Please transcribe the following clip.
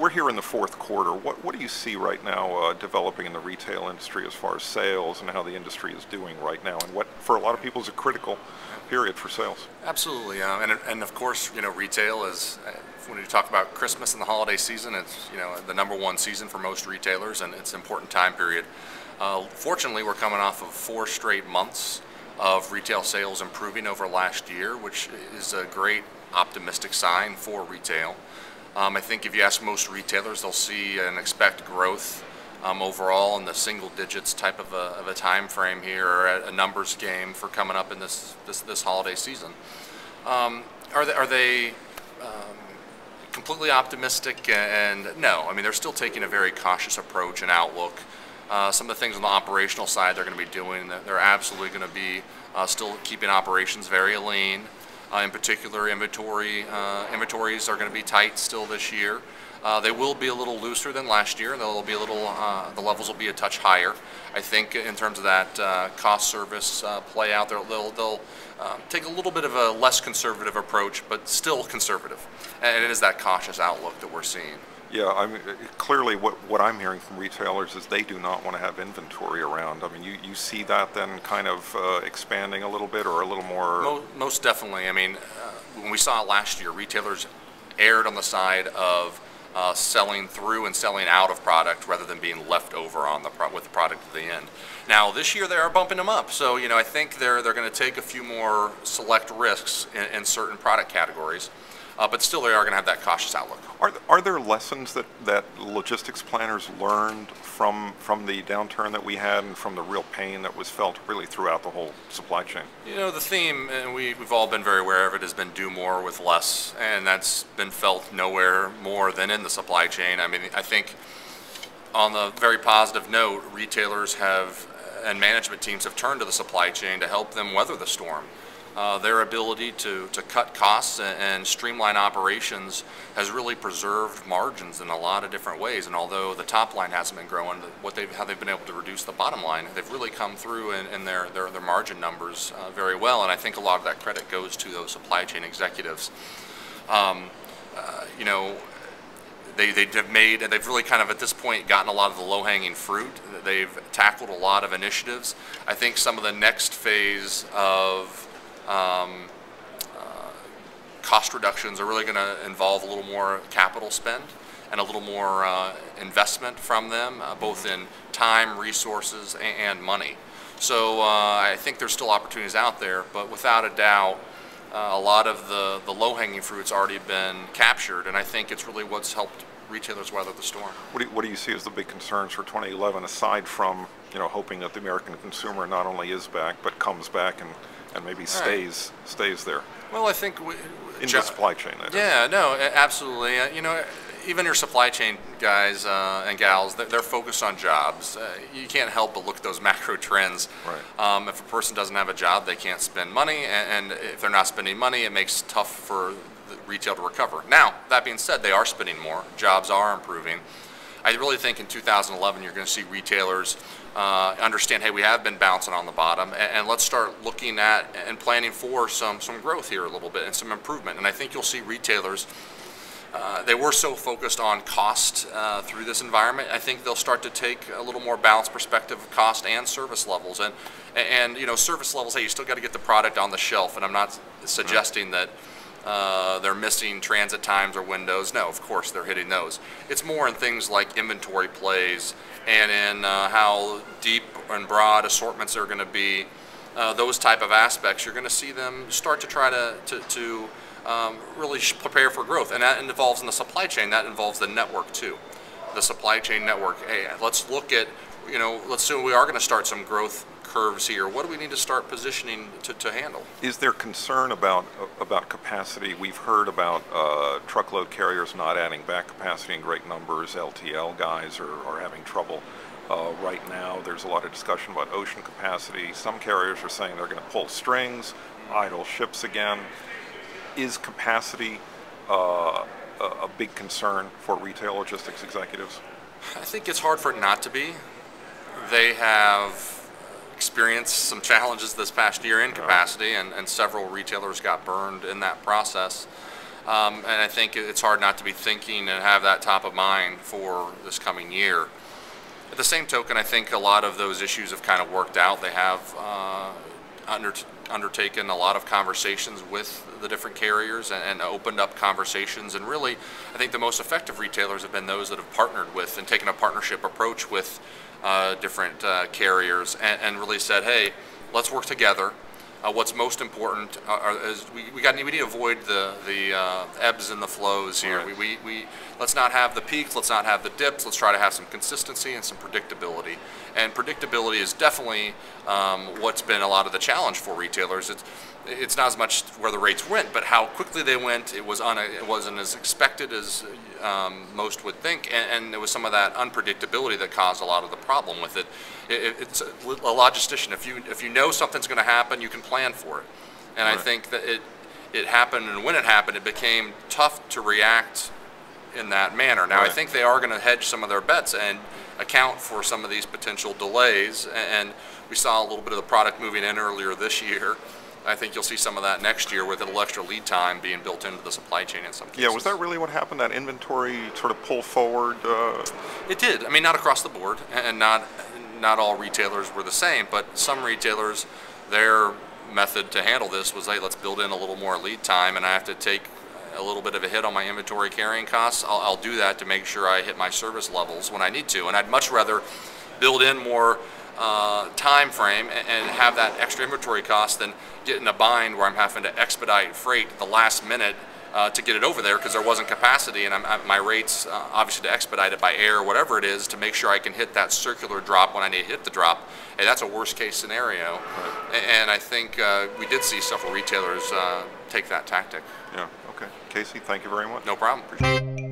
we're here in the fourth quarter. What do you see right now developing in the retail industry as far as sales and how the industry is doing right now, and what for a lot of people is a critical period for sales? Absolutely, and of course, retail is, when you talk about Christmas and the holiday season, it's the #1 season for most retailers, and it's an important time period. Fortunately, we're coming off of 4 straight months of retail sales improving over last year, which is a great optimistic sign for retail. I think if you ask most retailers, they'll see and expect growth overall in the single digits type of a time frame here, or a numbers game for coming up in this holiday season. Are they completely optimistic? And no, I mean, they're still taking a very cautious approach and outlook. Some of the things on the operational side they're going to be doing, they're absolutely going to be still keeping operations very lean. In particular, inventories are going to be tight still this year. They will be a little looser than last year. They'll be a little, the levels will be a touch higher. I think in terms of that cost service play out, they'll take a little bit of a less conservative approach, but still conservative. And it is that cautious outlook that we're seeing. Yeah, I mean, clearly what I'm hearing from retailers is they do not want to have inventory around. I mean, you see that then kind of expanding a little bit, or a little more? Most definitely. I mean, when we saw it last year, retailers erred on the side of selling through and selling out of product rather than being left over on with the product at the end. Now this year they are bumping them up, so I think they're going to take a few more select risks in certain product categories. But still, they are going to have that cautious outlook. Are there lessons that logistics planners learned from the downturn that we had, and from the real pain that was felt really throughout the whole supply chain? The theme, and we've all been very aware of it, has been do more with less, and that's been felt nowhere more than in the supply chain. I mean, I think on the very positive note, retailers and management teams have turned to the supply chain to help them weather the storm. Their ability to cut costs and streamline operations has really preserved margins in a lot of different ways. And although the top line hasn't been growing, how they've been able to reduce the bottom line, they've really come through in their margin numbers very well. And I think a lot of that credit goes to those supply chain executives. They've really kind of at this point gotten a lot of the low-hanging fruit. They've tackled a lot of initiatives. I think some of the next phase of cost reductions are really going to involve a little more capital spend and a little more investment from them, both in time, resources, and money. So I think there's still opportunities out there, but without a doubt, a lot of the low-hanging fruit's already been captured, and I think it's really what's helped retailers weather the storm. What do you see as the big concerns for 2011, aside from hoping that the American consumer not only is back but comes back and maybe stays there? Well, I think in the supply chain. Yeah, no, absolutely. Even your supply chain guys and gals, they're focused on jobs. You can't help but look at those macro trends. Right. If a person doesn't have a job, they can't spend money, and if they're not spending money, it makes it tough for the retail to recover. Now, that being said, they are spending more. Jobs are improving. I really think in 2011 you're going to see retailers understand, hey, we have been bouncing on the bottom, and let's start looking at and planning for some growth here a little bit and some improvement. And I think you'll see retailers, they were so focused on cost through this environment. I think they'll start to take a little more balanced perspective of cost and service levels. And service levels, hey, you still got to get the product on the shelf, and I'm not suggesting that they're missing transit times or windows. No, of course they're hitting those. It's more in things like inventory plays and in how deep and broad assortments are going to be. Those type of aspects, you're going to see them start to try to really prepare for growth. And that involves in the supply chain, that involves the network too. The supply chain network, hey, let's look at, let's assume we are going to start some growth curves here. What do we need to start positioning to handle? Is there concern about capacity? We've heard about truckload carriers not adding back capacity in great numbers. LTL guys are having trouble right now. There's a lot of discussion about ocean capacity. Some carriers are saying they're going to pull strings, idle ships again. Is capacity a big concern for retail logistics executives? I think it's hard for it not to be. They have experienced some challenges this past year in capacity, and several retailers got burned in that process. And I think it's hard not to be thinking and have that top of mind for this coming year. At the same token, I think a lot of those issues have kind of worked out. They have undertaken a lot of conversations with the different carriers and opened up conversations. And really, I think the most effective retailers have been those that have partnered with and taken a partnership approach with different carriers and really said, hey, let's work together. What's most important is we need to avoid the ebbs and the flows here. Right. Let's not have the peaks, let's not have the dips. Let's try to have some consistency and some predictability. And predictability is definitely what's been a lot of the challenge for retailers. It's not as much where the rates went, but how quickly they went. It wasn't as expected as most would think, and there was some of that unpredictability that caused a lot of the problem with it. It's a logistician. If you know something's going to happen, you can plan for it. And right. I think that it happened, and when it happened, it became tough to react in that manner. Now, right. I think they are going to hedge some of their bets and account for some of these potential delays. And we saw a little bit of the product moving in earlier this year. I think you'll see some of that next year with a little extra lead time being built into the supply chain in some cases. Yeah, was that really what happened? That inventory sort of pull forward? It did. I mean, not across the board, and not all retailers were the same, but some retailers, their method to handle this was, hey, let's build in a little more lead time, and I have to take a little bit of a hit on my inventory carrying costs. I'll do that to make sure I hit my service levels when I need to, and I'd much rather build in more time frame and have that extra inventory cost than get in a bind where I'm having to expedite freight at the last minute to get it over there because there wasn't capacity, and my rates obviously to expedite it by air or whatever it is to make sure I can hit that circular drop when I need to hit the drop. And that's a worst case scenario. Right. And I think we did see several retailers take that tactic. Yeah, okay. Casey, thank you very much. No problem. Appreciate it.